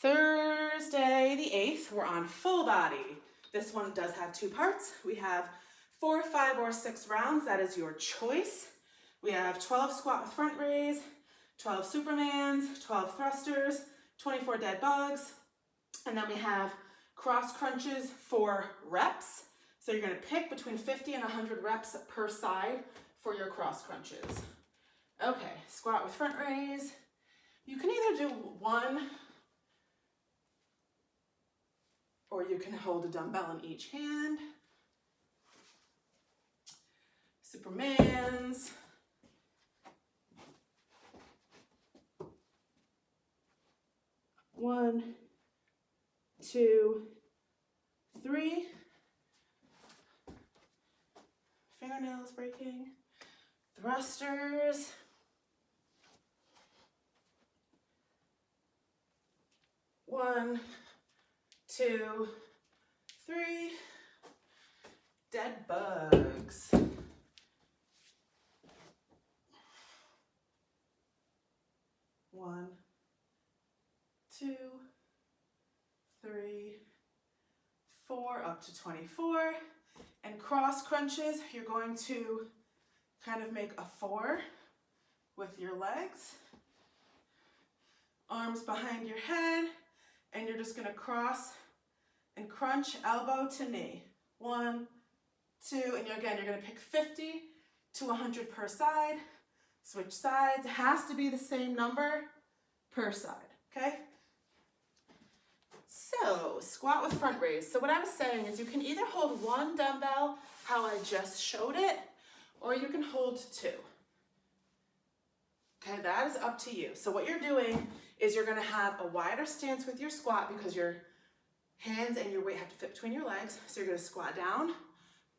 Thursday the 8th, we're on full body. This one does have two parts. We have 4, 5, or 6 rounds. That is your choice. We have 12 squat with front raise, 12 supermans, 12 thrusters, 24 dead bugs, and then we have cross crunches for reps. So you're gonna pick between 50 and 100 reps per side for your cross crunches. Okay, squat with front raise. You can either do one or you can hold a dumbbell in each hand. Supermans. One, 2, 3. Fingernails breaking. Thrusters. 1, 2, 3. Dead bugs. 1, 2, 3, 4, up to 24. And cross crunches, you're going to kind of make a 4 with your legs. Arms behind your head, and you're just gonna cross and crunch elbow to knee. 1, 2, and you're gonna pick 50 to 100 per side. Switch sides. It has to be the same number per side, okay? So, squat with front raise. So what I was saying is you can either hold one dumbbell, how I just showed it, or you can hold 2. Okay, that is up to you. So what you're doing is you're gonna have a wider stance with your squat because your hands and your weight have to fit between your legs. So you're gonna squat down,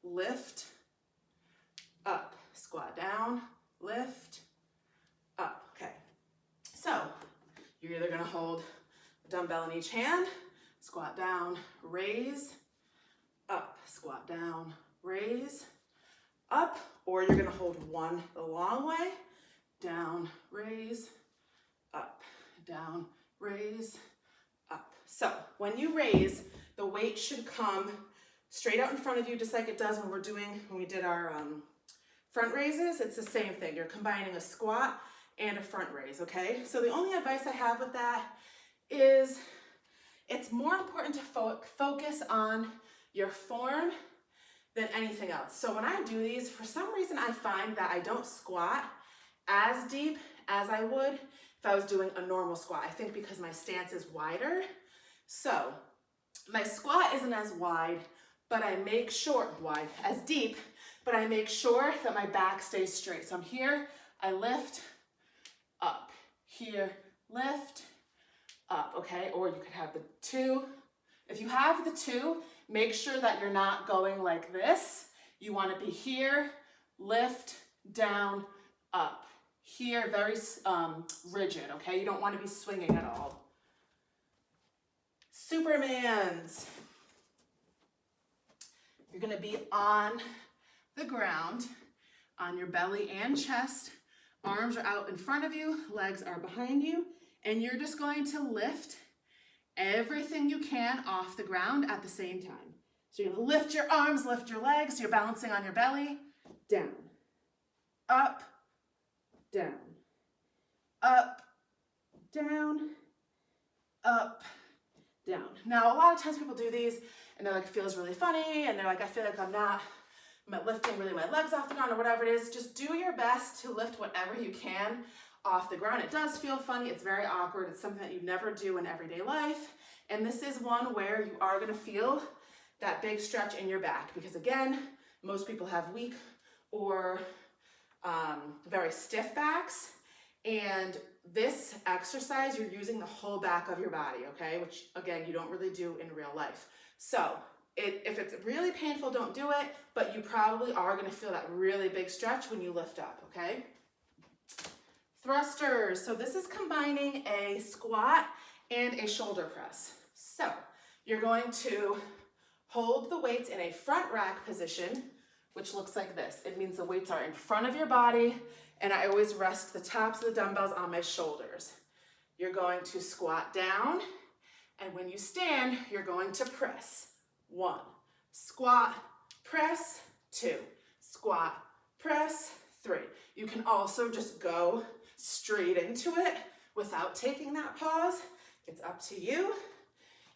lift, up, squat down, lift, up, okay. So you're either gonna hold a dumbbell in each hand, squat down, raise, up, squat down, raise, up, or you're gonna hold one the long way, down, raise, up, down, raise, up. So when you raise, the weight should come straight out in front of you, just like it does when we did our front raises. It's the same thing. You're combining a squat and a front raise, okay? So the only advice I have with that is it's more important to focus on your form than anything else. So when I do these, for some reason I find that I don't squat as deep as I would if I was doing a normal squat. I think because my stance is wider. So my squat isn't as wide, but I make sure, as deep, but I make sure that my back stays straight. So I'm here, I lift, up. Here, lift, up, okay? Or you could have the 2. If you have the 2, make sure that you're not going like this. You want to be here, lift, down, up. Here, very rigid, okay? You don't want to be swinging at all. Supermans. You're going to be on the ground, on your belly and chest. Arms are out in front of you, legs are behind you, and you're just going to lift everything you can off the ground at the same time. So you're going to lift your arms, lift your legs, you're balancing on your belly, down, up, down, up, down, up, down. Now, a lot of times people do these and they're like, it feels really funny, and they're like, I feel like I'm not lifting really my legs off the ground or whatever it is. Just do your best to lift whatever you can off the ground. It does feel funny, it's very awkward, it's something that you never do in everyday life, and this is one where you are gonna feel that big stretch in your back because again, most people have weak or very stiff backs, and this exercise, you're using the whole back of your body, okay? Which again, you don't really do in real life. So if it's really painful, don't do it, but you probably are gonna feel that really big stretch when you lift up, okay? Thrusters, so this is combining a squat and a shoulder press. So you're going to hold the weights in a front rack position, which looks like this. It means the weights are in front of your body, and I always rest the tops of the dumbbells on my shoulders. You're going to squat down, And when you stand, you're going to press. 1, squat, press, 2, squat, press, 3. You can also just go straight into it without taking that pause. It's up to you.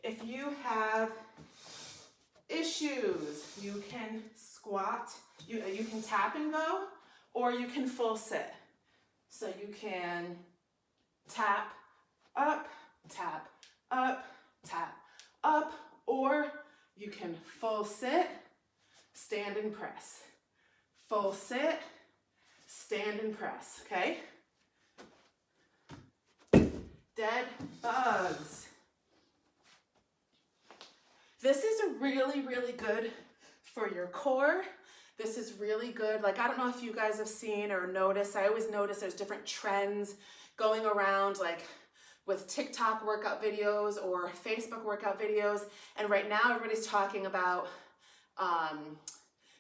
If you have issues, you can squat, you can tap and go, or you can full sit. So you can tap, up, tap, up, tap, up, or you can full sit, stand and press. Full sit, stand and press, okay? Dead bugs. This is really, really good for your core. This is really good. Like, I don't know if you guys have seen or noticed, I always notice there's different trends going around, like with TikTok workout videos or Facebook workout videos. And right now everybody's talking about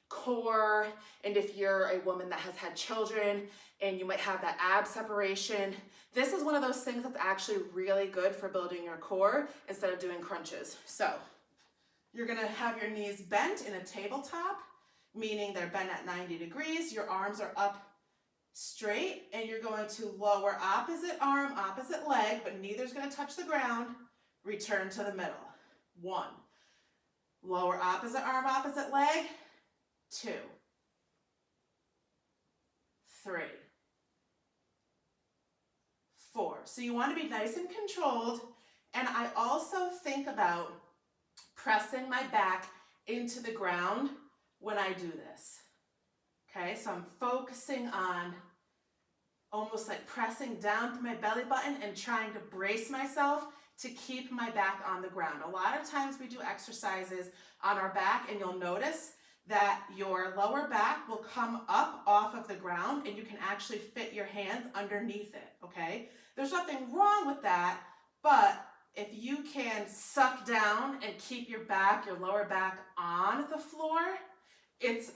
core, and if you're a woman that has had children and you might have that ab separation, this is one of those things that's actually really good for building your core instead of doing crunches. So you're gonna have your knees bent in a tabletop, meaning they're bent at 90 degrees. Your arms are up straight, and you're going to lower opposite arm, opposite leg, but neither's gonna touch the ground. Return to the middle. 1, lower opposite arm, opposite leg. 2, 3, 4. So you want to be nice and controlled. And I also think about pressing my back into the ground when I do this. Okay, so I'm focusing on almost like pressing down through my belly button and trying to brace myself to keep my back on the ground. A lot of times we do exercises on our back, and you'll notice that your lower back will come up off of the ground, and you can actually fit your hands underneath it, okay? There's nothing wrong with that, but if you can suck down and keep your back, your lower back on the floor, it's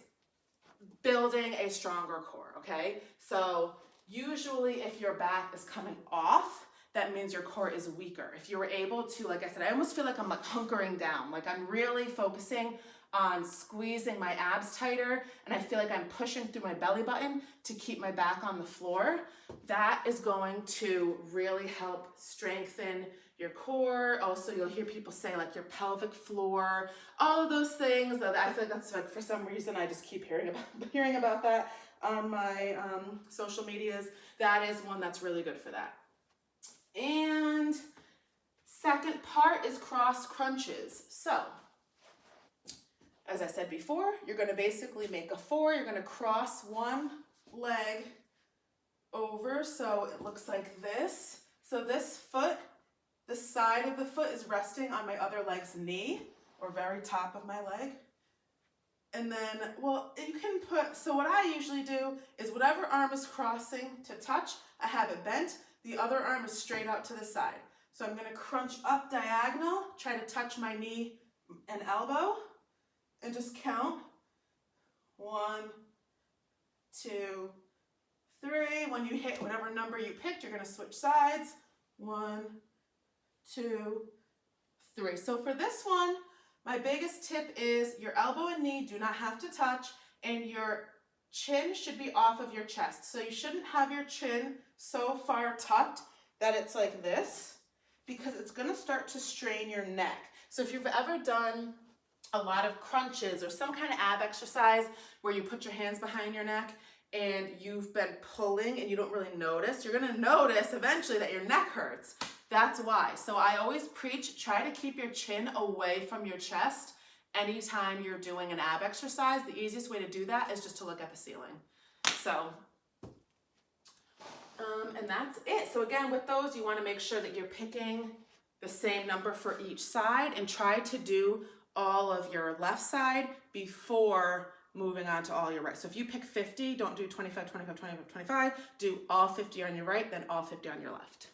building a stronger core, okay? So usually if your back is coming off, that means your core is weaker. If you were able to, like I said, I almost feel like I'm like hunkering down, like I'm really focusing on squeezing my abs tighter, and I feel like I'm pushing through my belly button to keep my back on the floor. That is going to really help strengthen your core. Also, you'll hear people say like your pelvic floor, all of those things. I feel like that's like, for some reason, I just keep hearing about that on my social medias. That is one that's really good for that. And second part is cross crunches. So, as I said before, you're going to basically make a 4. You're going to cross one leg over, so it looks like this. So this foot, the side of the foot is resting on my other leg's knee, or very top of my leg. And then, well, you can put, so what I usually do is whatever arm is crossing to touch, I have it bent. The other arm is straight out to the side. So I'm going to crunch up diagonal, try to touch my knee and elbow, and just count. 1, 2, 3. When you hit whatever number you picked, you're going to switch sides. 1, 2, 3. So for this one, my biggest tip is your elbow and knee do not have to touch, and your chin should be off of your chest. So you shouldn't have your chin so far tucked that it's like this, because it's going to start to strain your neck. So if you've ever done a lot of crunches or some kind of ab exercise where you put your hands behind your neck and you've been pulling and you don't really notice, you're going to notice eventually that your neck hurts. That's why. So I always preach, try to keep your chin away from your chest anytime you're doing an ab exercise. The easiest way to do that is just to look at the ceiling. So, and that's it. So again, with those, you want to make sure that you're picking the same number for each side, and try to do all of your left side before moving on to all your right. So if you pick 50, don't do 25, 25, 25, 25. Do all 50 on your right, then all 50 on your left.